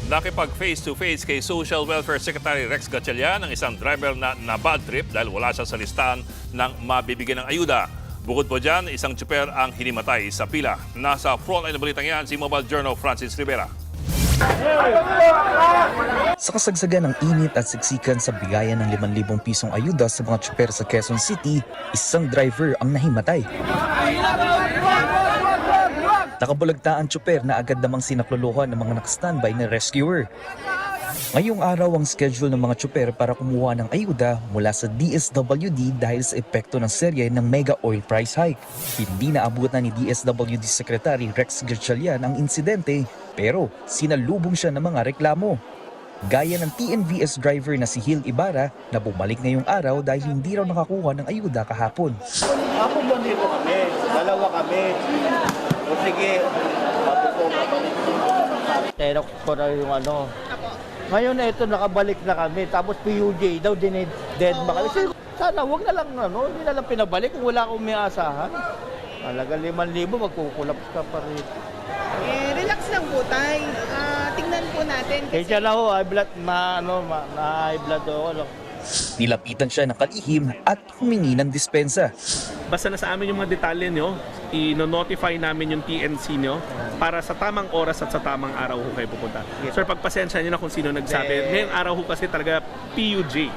Nakipag face-to-face kay Social Welfare Secretary Rex Gatchalian ang isang driver na bad trip dahil wala siya sa listahan ng mabibigyan ng ayuda. Bukod po dyan, isang tsuper ang hinimatay sa pila. Nasa frontline na balitang yan si Mobile Journal Francis Rivera. Sa kasagsagan ng init at siksikan sa bigayan ng 5,000 pisong ayuda sa mga tsuper sa Quezon City, isang driver ang nahimatay. Nakabulagta ang tsuper na agad namang sinakluluhan ng mga nakastandby na rescuer. Ngayong araw ang schedule ng mga tsuper para kumuha ng ayuda mula sa DSWD dahil sa epekto ng serye ng mega oil price hike. Hindi naabutan ni DSWD Secretary Rex Gatchalian ang insidente pero sinalubong siya ng mga reklamo. Gaya ng TNVS driver na si Hill Ibarra na bumalik ngayong araw dahil hindi raw nakakuha ng ayuda kahapon. Ako dito kami, dalawa kami. O sige, pero ko na yung ano. Ngayon na ito, nakabalik na kami. Tapos PUJ daw, dined ba kami. Sana wag na lang, hindi na lang pinabalik kung wala akong may asahan. Talaga 5,000, magkukulaps ka pa rin. Relax lang po tayo. Tingnan po natin. Kaya siya na ho, high blood, high blood ako. Nilapitan siya ng kalihim at humingi ng dispensa. Basta na sa amin yung mga detalye nyo, i-notify namin yung TNC nyo para sa tamang oras at sa tamang araw ho kayo pupunta. Sir, pagpasensya nyo na kung sino nagsabi. Ngayong araw ho kasi talaga PUJ.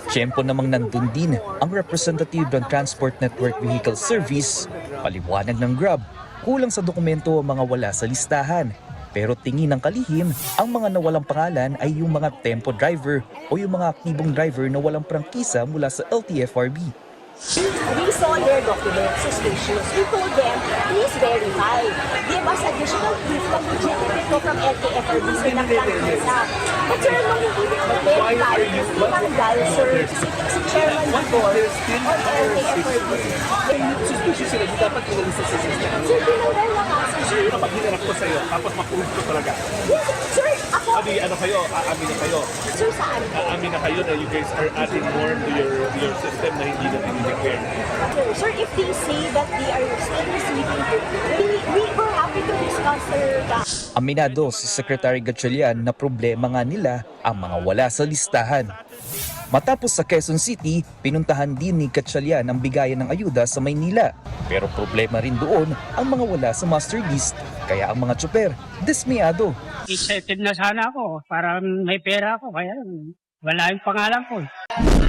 Tiyempo namang nandun din ang representative ng Transport Network Vehicle Service. Paliwanag ng Grab, kulang sa dokumento ang mga wala sa listahan. Pero tingin ng kalihim, ang mga nawalang pangalan ay yung mga tempo driver o yung mga aktibong driver na walang prangkisa mula sa LTFRB. We saw their documents suspicious. We told them, please verify. Give us additional proof that legitimate ko from LTFRB sila prangkisa. But sir, nung hindi verify, tinanggal, sir, si chairman before on LTFRB. Suspicious sila, di dapat inalisa sa system. Sir, tinanggal na nga, sir. Kapag hinarap ko sa'yo, tapos ma-prove ko talaga. Yes, sir, ako. Sabi, ano kayo, aamin na kayo. Sir, saan po? Aamin na kayo na you guys are adding more to your system na hindi na dinideclare. Sir, if they say that they are still receiving, we were happy to discuss, sir, that. Aminado si Secretary Gatchalian na problema nga nila ang mga wala sa listahan. Matapos sa Quezon City, pinuntahan din ni Gatchalian ang bigayan ng ayuda sa Maynila. Pero problema rin doon ang mga wala sa master list, kaya ang mga tsuper dismayado. Excited na sana ako para may pera ako, kaya wala yung pangalan ko.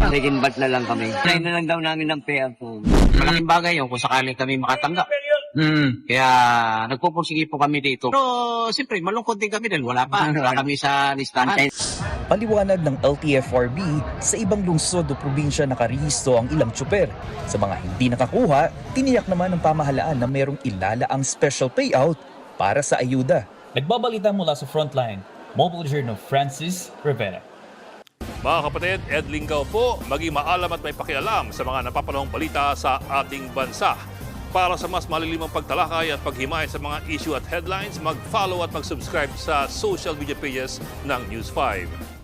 Naging bad na lang kami. Try na lang daw namin ng pair po. Malaking bagay yun kung sakaling kami makatanggap. Kaya nagpupursige po kami dito. Pero siyempre malungkot din kami dahil wala pa. Wala kami sa listahan. Paliwanag ng LTFRB, sa ibang lungsod o probinsya nakarehistro ang ilang tsuper. Sa mga hindi nakakuha, tiniyak naman ng pamahalaan na mayroong ilalaang special payout para sa ayuda. Nagbabalita mula sa Frontline, Mobile Journal Francis Rivera. Mga kapatid, Ed Lingaw po, maging maalam at may pakialam sa mga napapanahong balita sa ating bansa. Para sa mas malilimang pagtalakay at paghimay sa mga issue at headlines, mag-follow at mag-subscribe sa social media pages ng News 5.